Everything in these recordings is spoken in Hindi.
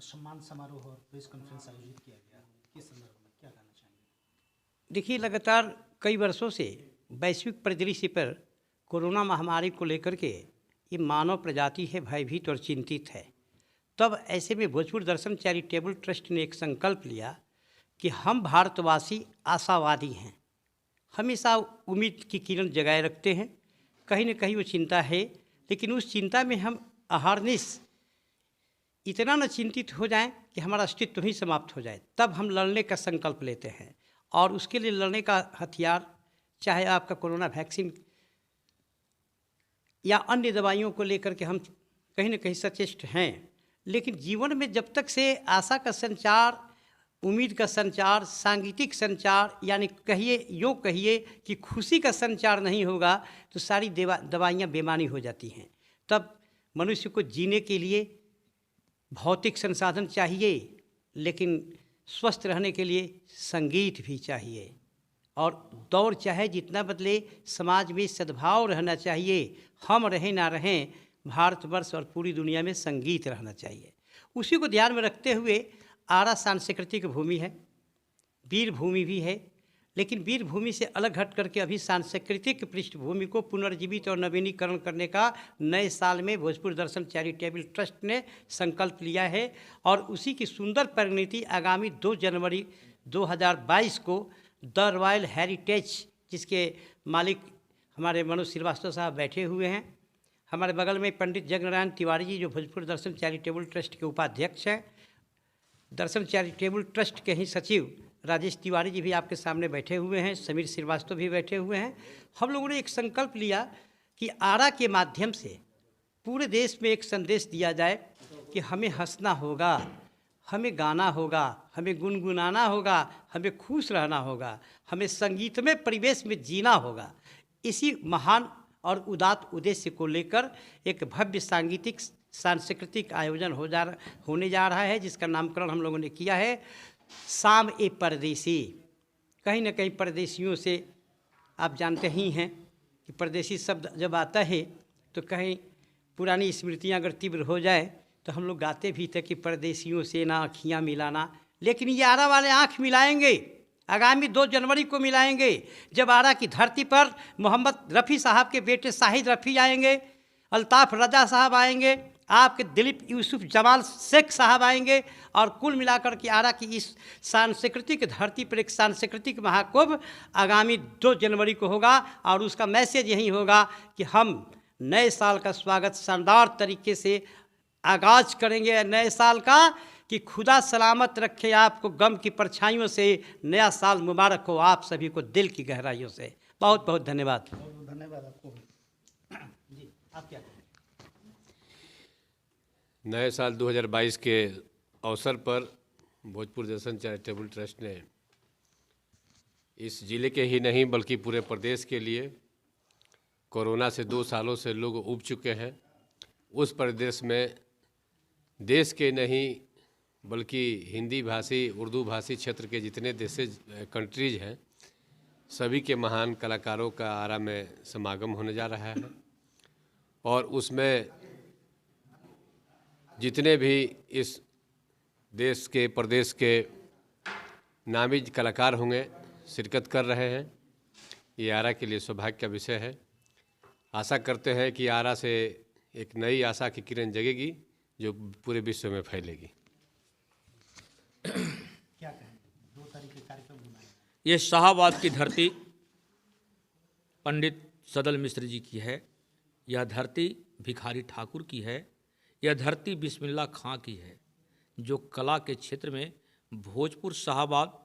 सम्मान समारोह और प्रेस कॉन्फ्रेंस आयोजित किया गया, किस संदर्भ में क्या कहना चाहेंगे? देखिए, लगातार कई वर्षों से वैश्विक परिदृश्य पर कोरोना महामारी को लेकर के ये मानव प्रजाति है भयभीत और चिंतित है। तब ऐसे में भोजपुर दर्शन चैरिटेबल ट्रस्ट ने एक संकल्प लिया कि हम भारतवासी आशावादी हैं, हमेशा उम्मीद की किरण जगाए रखते हैं। कहीं न कहीं वो चिंता है, लेकिन उस चिंता में हम अहारनिश इतना न चिंतित हो जाएं कि हमारा अस्तित्व ही समाप्त हो जाए। तब हम लड़ने का संकल्प लेते हैं और उसके लिए लड़ने का हथियार, चाहे आपका कोरोना वैक्सीन या अन्य दवाइयों को लेकर के हम कहीं न कहीं सचेष्ट हैं। लेकिन जीवन में जब तक से आशा का संचार, उम्मीद का संचार, सांगीतिक संचार, यानी कहिए कि खुशी का संचार नहीं होगा तो सारी दवाइयाँ बेमानी हो जाती हैं। तब मनुष्य को जीने के लिए भौतिक संसाधन चाहिए, लेकिन स्वस्थ रहने के लिए संगीत भी चाहिए। और दौर चाहे जितना बदले, समाज में सद्भाव रहना चाहिए। हम रहें ना रहें, भारतवर्ष और पूरी दुनिया में संगीत रहना चाहिए। उसी को ध्यान में रखते हुए आरा सांस्कृतिक भूमि है, वीर भूमि भी है, लेकिन वीर भूमि से अलग हट करके अभी सांस्कृतिक पृष्ठभूमि को पुनर्जीवित और नवीनीकरण करने का नए साल में भोजपुर दर्शन चैरिटेबल ट्रस्ट ने संकल्प लिया है। और उसी की सुंदर परिणति आगामी 2 जनवरी 2022 को द रॉयल हेरिटेज, जिसके मालिक हमारे मनोज श्रीवास्तव साहब बैठे हुए हैं, हमारे बगल में पंडित जगनारायण तिवारी जी जो भोजपुर दर्शन चैरिटेबल ट्रस्ट के उपाध्यक्ष हैं, दर्शन चैरिटेबल ट्रस्ट के ही सचिव राजेश तिवारी जी भी आपके सामने बैठे हुए हैं, समीर श्रीवास्तव भी बैठे हुए हैं। हम लोगों ने एक संकल्प लिया कि आरा के माध्यम से पूरे देश में एक संदेश दिया जाए कि हमें हंसना होगा, हमें गाना होगा, हमें गुनगुनाना होगा, हमें खुश रहना होगा, हमें संगीतमय परिवेश में जीना होगा। इसी महान और उदात्त उद्देश्य को लेकर एक भव्य सांस्कृतिक आयोजन होने जा रहा है, जिसका नामकरण हम लोगों ने किया है शाम ए परदेसी। कहीं न कहीं परदेशियों से आप जानते ही हैं कि परदेसी शब्द जब आता है तो कहीं पुरानी स्मृतियां अगर तीव्र हो जाए तो हम लोग गाते भी थे कि परदेशियों से ना आँखियाँ मिलाना। लेकिन ये आरा वाले आँख मिलाएंगे, आगामी 2 जनवरी को मिलाएंगे, जब आरा की धरती पर मोहम्मद रफ़ी साहब के बेटे शाहिद रफ़ी आएंगे, अल्ताफ़ रजा साहब आएंगे, आपके दिलीप यूसुफ जमाल शेख साहब आएंगे, और कुल मिलाकर के आरा की इस सांस्कृतिक धरती पर एक सांस्कृतिक महाकुंभ आगामी 2 जनवरी को होगा। और उसका मैसेज यही होगा कि हम नए साल का स्वागत शानदार तरीके से आगाज करेंगे नए साल का, कि खुदा सलामत रखे आपको गम की परछाइयों से, नया साल मुबारक हो आप सभी को दिल की गहराइयों से। बहुत बहुत धन्यवाद। बहुत धन्यवाद आपको। जी, आप क्या कहेंगे? नए साल 2022 के अवसर पर भोजपुर दर्शन चैरिटेबल ट्रस्ट ने इस ज़िले के ही नहीं बल्कि पूरे प्रदेश के लिए, कोरोना से 2 सालों से लोग उब चुके हैं, उस प्रदेश में देश के नहीं बल्कि हिंदी भाषी, उर्दू भाषी क्षेत्र के जितने देशेज कंट्रीज हैं, सभी के महान कलाकारों का आरा में समागम होने जा रहा है। और उसमें जितने भी इस देश के प्रदेश के नामी कलाकार होंगे शिरकत कर रहे हैं। ये आरा के लिए सौभाग्य का विषय है। आशा करते हैं कि आरा से एक नई आशा की किरण जगेगी जो पूरे विश्व में फैलेगी। क्या कहेंगे? 2 तारीख के कार्यक्रम बुलाए। ये शाहाबाद की धरती पंडित सदल मिश्र जी की है, यह धरती भिखारी ठाकुर की है, यह धरती बिस्मिल्लाह खां की है, जो कला के क्षेत्र में भोजपुर शाहाबाद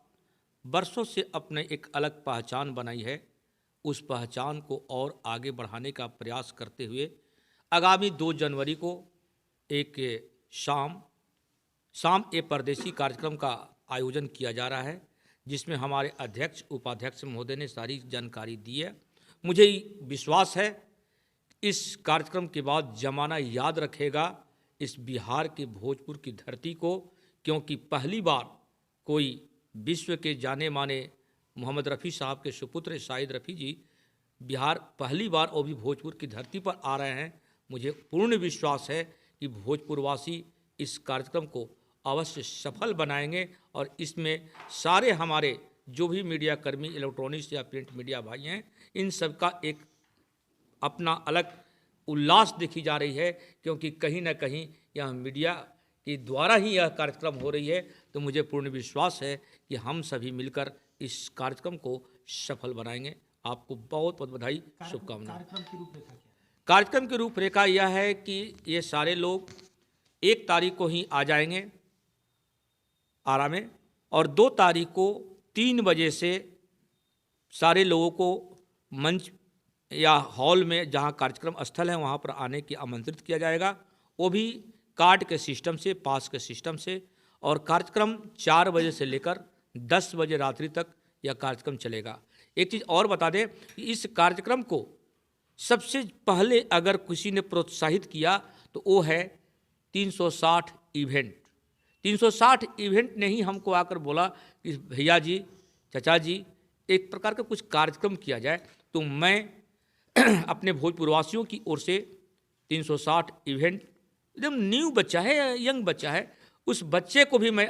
बरसों से अपने एक अलग पहचान बनाई है। उस पहचान को और आगे बढ़ाने का प्रयास करते हुए आगामी 2 जनवरी को एक शाम ए परदेसी कार्यक्रम का आयोजन किया जा रहा है, जिसमें हमारे अध्यक्ष उपाध्यक्ष महोदय ने सारी जानकारी दी है। मुझे विश्वास है इस कार्यक्रम के बाद जमाना याद रखेगा इस बिहार के भोजपुर की धरती को, क्योंकि पहली बार कोई विश्व के जाने माने मोहम्मद रफ़ी साहब के सुपुत्र शाहिद रफ़ी जी बिहार पहली बार वो भी भोजपुर की धरती पर आ रहे हैं। मुझे पूर्ण विश्वास है कि भोजपुरवासी इस कार्यक्रम को अवश्य सफल बनाएंगे और इसमें सारे हमारे जो भी मीडिया कर्मी, इलेक्ट्रॉनिक्स या प्रिंट मीडिया भाई हैं, इन सब का एक अपना अलग उल्लास देखी जा रही है, क्योंकि कहीं ना कहीं यह मीडिया के द्वारा ही यह कार्यक्रम हो रही है। तो मुझे पूर्ण विश्वास है कि हम सभी मिलकर इस कार्यक्रम को सफल बनाएंगे। आपको बहुत बहुत बधाई, शुभकामनाएं। कार्यक्रम की रूपरेखा क्या है? कार्यक्रम की रूपरेखा यह है कि ये सारे लोग 1 तारीख को ही आ जाएंगे आरा में, और 2 तारीख को 3 बजे से सारे लोगों को मंच या हॉल में जहां कार्यक्रम स्थल है वहां पर आने की आमंत्रित किया जाएगा, वो भी कार्ड के सिस्टम से, पास के सिस्टम से। और कार्यक्रम 4 बजे से लेकर 10 बजे रात्रि तक यह कार्यक्रम चलेगा। एक चीज़ और बता दें कि इस कार्यक्रम को सबसे पहले अगर किसी ने प्रोत्साहित किया तो वो है 360 इवेंट। 360 इवेंट ने ही हमको आकर बोला कि भैया जी, चाचा जी, एक प्रकार का कुछ कार्यक्रम किया जाए। तो मैं अपने भोजपुरवासियों की ओर से 360 इवेंट, एकदम न्यू बच्चा है, यंग बच्चा है, उस बच्चे को भी मैं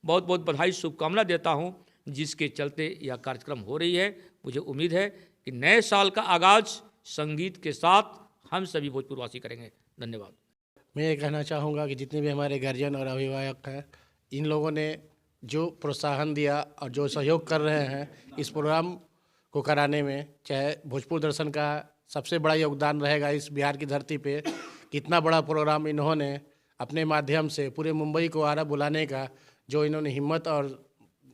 बहुत बहुत बधाई, शुभकामना देता हूं, जिसके चलते यह कार्यक्रम हो रही है। मुझे उम्मीद है कि नए साल का आगाज़ संगीत के साथ हम सभी भोजपुरवासी करेंगे। धन्यवाद। मैं ये कहना चाहूँगा कि जितने भी हमारे गार्जियन और अभिभावक हैं, इन लोगों ने जो प्रोत्साहन दिया और जो सहयोग कर रहे हैं इस प्रोग्राम को कराने में, चाहे भोजपुर दर्शन का सबसे बड़ा योगदान रहेगा इस बिहार की धरती पे। कितना बड़ा प्रोग्राम इन्होंने अपने माध्यम से पूरे मुंबई को आरा बुलाने का जो इन्होंने हिम्मत और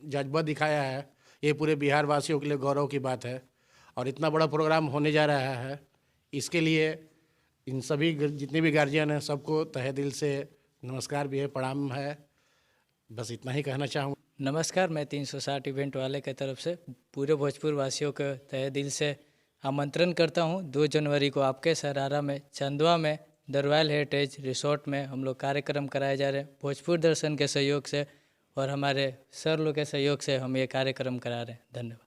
जज्बा दिखाया है, ये पूरे बिहार वासियों के लिए गौरव की बात है। और इतना बड़ा प्रोग्राम होने जा रहा है, इसके लिए इन सभी जितने भी गार्जियन हैं सबको तहे दिल से नमस्कार भी है, प्रणाम है। बस इतना ही कहना चाहूँगा। नमस्कार, मैं 360 इवेंट वाले की तरफ से पूरे भोजपुर वासियों को तहे दिल से आमंत्रण करता हूं। 2 जनवरी को आपके सरारा में, चंदवा में, द रॉयल हेरिटेज रिसोर्ट में हम लोग कार्यक्रम कराए जा रहे हैं। भोजपुर दर्शन के सहयोग से और हमारे सर लोग के सहयोग से हम ये कार्यक्रम करा रहे हैं। धन्यवाद।